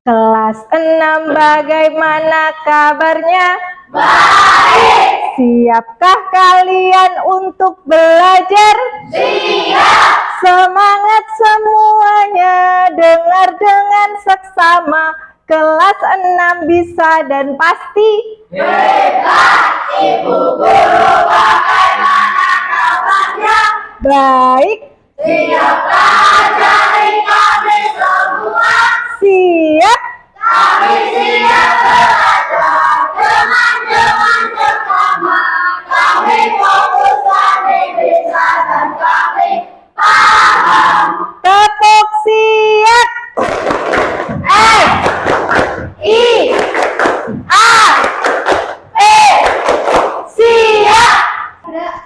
Kelas 6 bagaimana kabarnya? Baik. Siapkah kalian untuk belajar? Siap. Semangat semuanya, dengar dengan seksama. Kelas 6 bisa dan pasti Hebat, Ibu Guru, bagaimana kabarnya? baik. Siapkah ajari kami semua? Siap. Kami siap belajar dengan bersama. Kami fokus, kami bisa, dan kami paham. Tepuk siap. S I A P siap.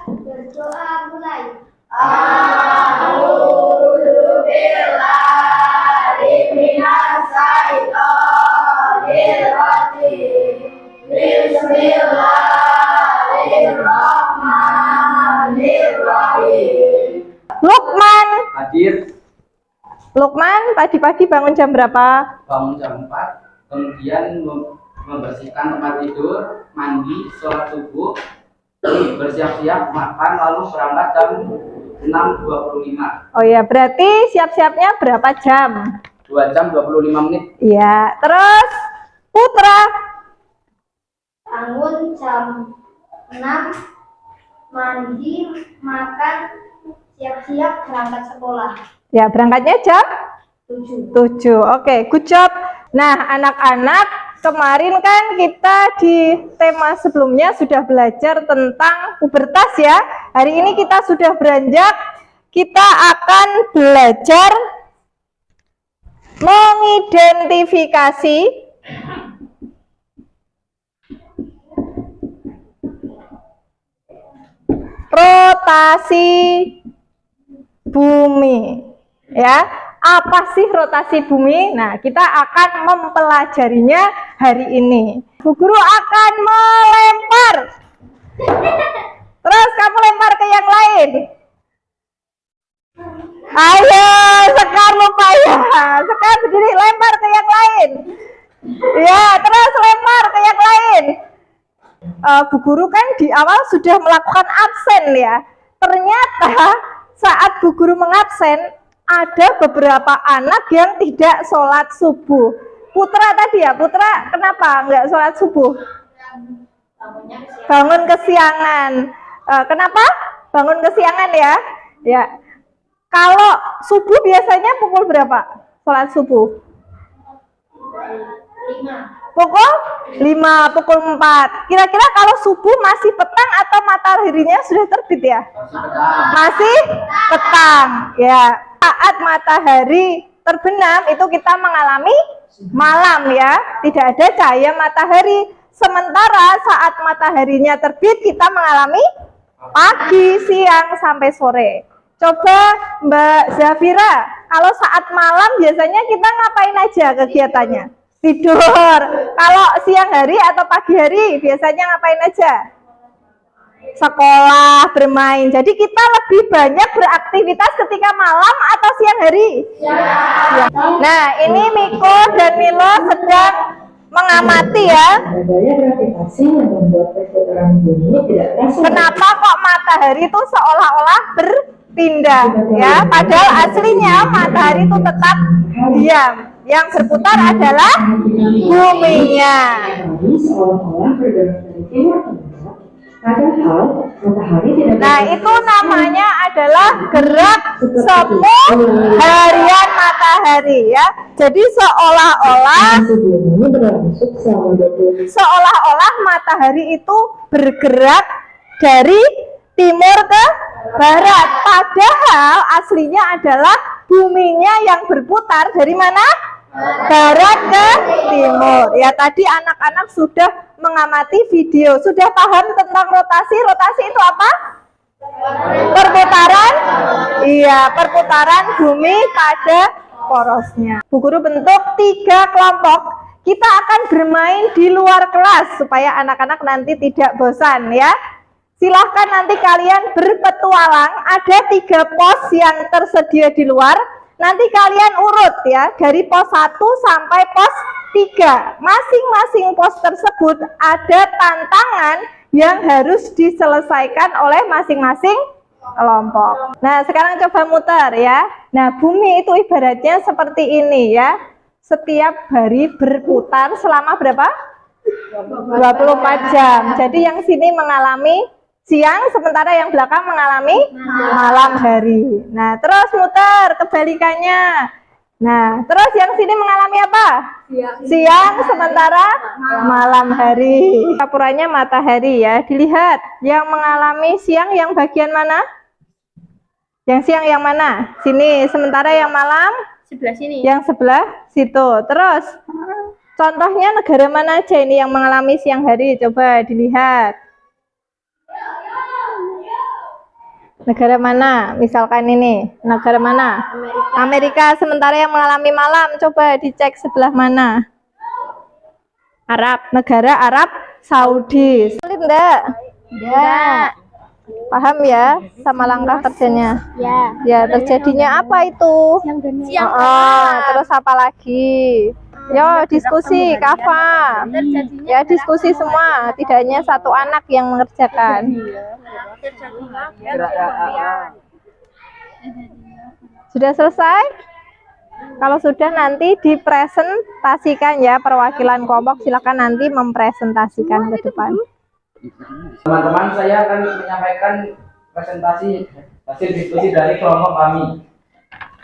Berdoa mulai. A'udzubillahi minasyaitonirrajim. Bismillahirrahmanirrahim. Lukman. Hadir, Lukman, pagi-pagi bangun jam berapa? bangun jam 4, kemudian membersihkan tempat tidur, mandi, sholat subuh, bersiap-siap, makan, lalu berangkat jam 6.25. Oh ya, berarti siap-siapnya berapa jam? 2 jam 25 menit. Iya, terus Putra. Bangun jam 6, mandi, makan, siap-siap berangkat sekolah. Ya, berangkatnya jam 7. 7. Oke, good job. Nah, anak-anak, kemarin kan kita di tema sebelumnya sudah belajar tentang pubertas ya. Hari ini kita sudah beranjak, kita akan belajar mengidentifikasi rotasi bumi. Ya, apa sih rotasi bumi? Nah, kita akan mempelajarinya hari ini. Bu Guru akan melempar. Terus kamu lempar ke yang lain. Ayo, Sekar lupa ya. Sekar berdiri, lempar ke yang lain. Ya, terus lempar ke yang lain. Bu Guru kan di awal sudah melakukan absen ya. Ternyata saat Bu Guru mengabsen, ada beberapa anak yang tidak sholat subuh. Putra tadi ya, Putra kenapa nggak sholat subuh? Bangun kesiangan. Kenapa? Bangun kesiangan ya? Ya. Kalau subuh biasanya pukul berapa? Sholat subuh? 5. Pukul 5, pukul 4. Kira-kira kalau subuh masih petang atau mataharinya sudah terbit ya? Masih petang. Ya. Saat matahari terbenam itu kita mengalami malam ya. Tidak ada cahaya matahari. Sementara saat mataharinya terbit kita mengalami pagi, siang, sampai sore. Coba Mbak Zafira, kalau saat malam biasanya kita ngapain aja kegiatannya? Tidur. Kalau siang hari atau pagi hari biasanya ngapain aja? Sekolah, bermain. Jadi kita lebih banyak beraktivitas ketika malam atau siang hari? Ya. Nah, ini Miko dan Milo sedang mengamati ya. Adanya gravitasi yang membuat perputaran bumi tidak terasa. Kenapa kok matahari itu seolah-olah berpindah ya? Padahal aslinya matahari itu tetap diam. Yang berputar adalah buminya. Matahari seolah-olah bergerak dari timur ke barat, padahal matahari tidak. Nah, itu namanya adalah gerak semu harian matahari ya. Jadi seolah-olah Bumi berlangsung selama 20 seolah-olah matahari itu bergerak dari timur ke barat. Padahal aslinya adalah buminya yang berputar dari mana? Barat ke timur. Ya, tadi anak-anak sudah mengamati video. Sudah paham tentang rotasi? Rotasi itu apa? Perputaran? Iya, perputaran bumi pada porosnya. Bu Guru bentuk 3 kelompok. Kita akan bermain di luar kelas supaya anak-anak nanti tidak bosan ya. Silahkan nanti kalian berpetualang. Ada 3 pos yang tersedia di luar. nanti kalian urut ya dari pos 1 sampai pos 3. Masing-masing pos tersebut ada tantangan yang harus diselesaikan oleh masing-masing kelompok. Nah, sekarang coba muter ya. Nah, bumi itu ibaratnya seperti ini ya. Setiap hari berputar selama berapa? 24 jam. Jadi yang sini mengalami siang, sementara yang belakang mengalami malam hari. Nah, terus muter kebalikannya. Nah, terus yang sini mengalami apa? Siang, sementara malam hari. Campurannya matahari ya. Dilihat, yang mengalami siang yang bagian mana? Yang siang yang mana? Sini. Sementara yang malam? Sebelah sini. Yang sebelah situ. Terus, contohnya negara mana aja ini yang mengalami siang hari? Coba dilihat. Negara mana? Misalkan ini, negara mana? Amerika. Sementara yang mengalami malam, coba dicek sebelah mana? Arab. Negara Arab Saudi. Sulit enggak? Ya. Paham ya sama langkah kerjanya? Ya. Ya, terjadinya apa itu? Siang. Terus apa lagi? Yo, diskusi, Kafa. Ya, diskusi semua, tidak hanya satu anak yang mengerjakan. Sudah selesai? Kalau sudah nanti dipresentasikan ya, perwakilan kelompok silakan nanti mempresentasikan ke depan. Teman-teman, saya akan menyampaikan presentasi hasil diskusi dari kelompok kami.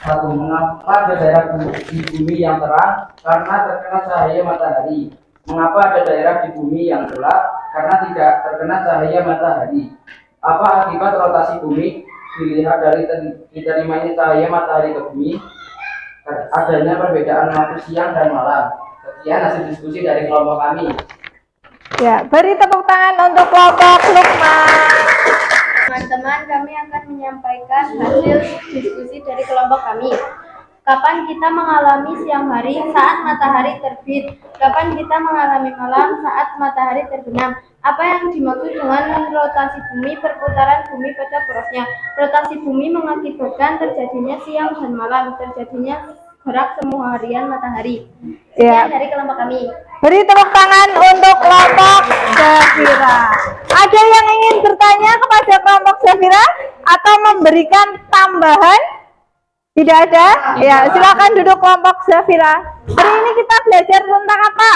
1. Mengapa ada daerah di bumi yang terang? Karena terkena cahaya matahari. Mengapa ada daerah di bumi yang gelap? Karena tidak terkena cahaya matahari. Apa akibat rotasi bumi? Dilihat dari diterimanya cahaya matahari ke bumi, adanya perbedaan waktu siang dan malam. Sekian hasil diskusi dari kelompok kami. Ya, beri tepuk tangan untuk kelompok Lukman. Teman-teman, kami akan menyampaikan hasil diskusi dari kelompok kami. Kapan kita mengalami siang hari saat matahari terbit? Kapan kita mengalami malam saat matahari terbenam? Apa yang dimaksud dengan rotasi bumi, perputaran bumi pada porosnya? Rotasi bumi mengakibatkan terjadinya siang dan malam, terjadinya gerak semua harian matahari. Ya. Sekian dari kelompok kami. Beri tepuk tangan untuk kelompok Zafira. Ada yang ingin bertanya kepada kelompok Zafira atau memberikan tambahan? Tidak ada? Ya, silakan duduk kelompok Zafira. Hari ini kita belajar tentang apa?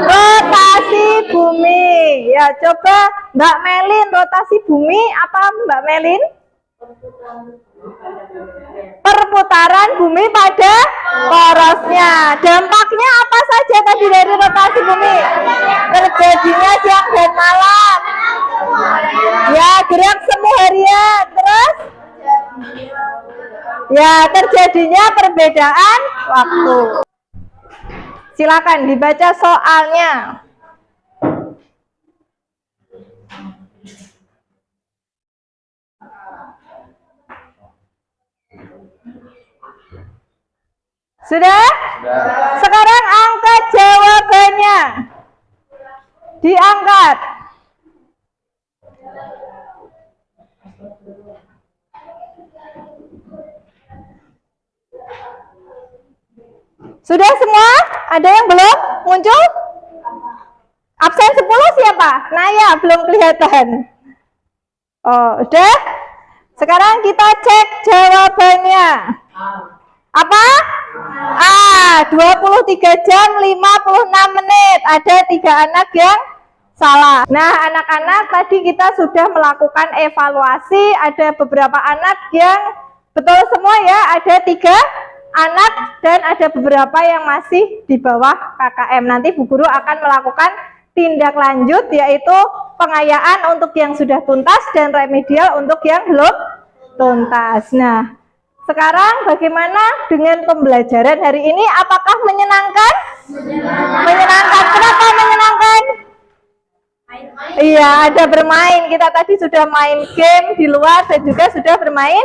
Rotasi bumi. Ya, coba Mbak Melin, rotasi bumi apa Mbak Melin? Perputaran bumi pada porosnya. Dampaknya apa saja tadi dari rotasi bumi? Terjadinya siang dan malam. Ya, gerak semu harian. Terus? Ya, terjadinya perbedaan waktu. Silakan dibaca soalnya. Sudah? Sekarang angkat jawabannya. Diangkat. Sudah semua? Ada yang belum muncul? Absen 10 siapa? Naya, belum kelihatan. Oh, udah? Sekarang kita cek jawabannya. Apa? 23 jam 56 menit. Ada 3 anak yang salah. Nah, anak-anak tadi kita sudah melakukan evaluasi. Ada beberapa anak yang betul semua ya. Ada 3 anak dan ada beberapa yang masih di bawah KKM. Nanti Bu Guru akan melakukan tindak lanjut, yaitu pengayaan untuk yang sudah tuntas dan remedial untuk yang belum tuntas. Nah, sekarang bagaimana dengan pembelajaran hari ini? Apakah menyenangkan? Menyenangkan. Kenapa menyenangkan? Iya, ada bermain. Kita tadi sudah main game di luar dan juga sudah bermain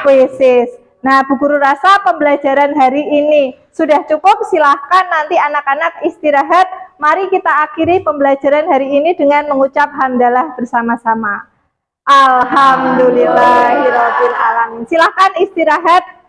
kuisis. Nah, Bu Guru rasa pembelajaran hari ini sudah cukup. Silahkan nanti anak-anak istirahat. Mari kita akhiri pembelajaran hari ini dengan mengucap hamdalah bersama-sama. Alhamdulillahirabbil alamin. Silahkan istirahat.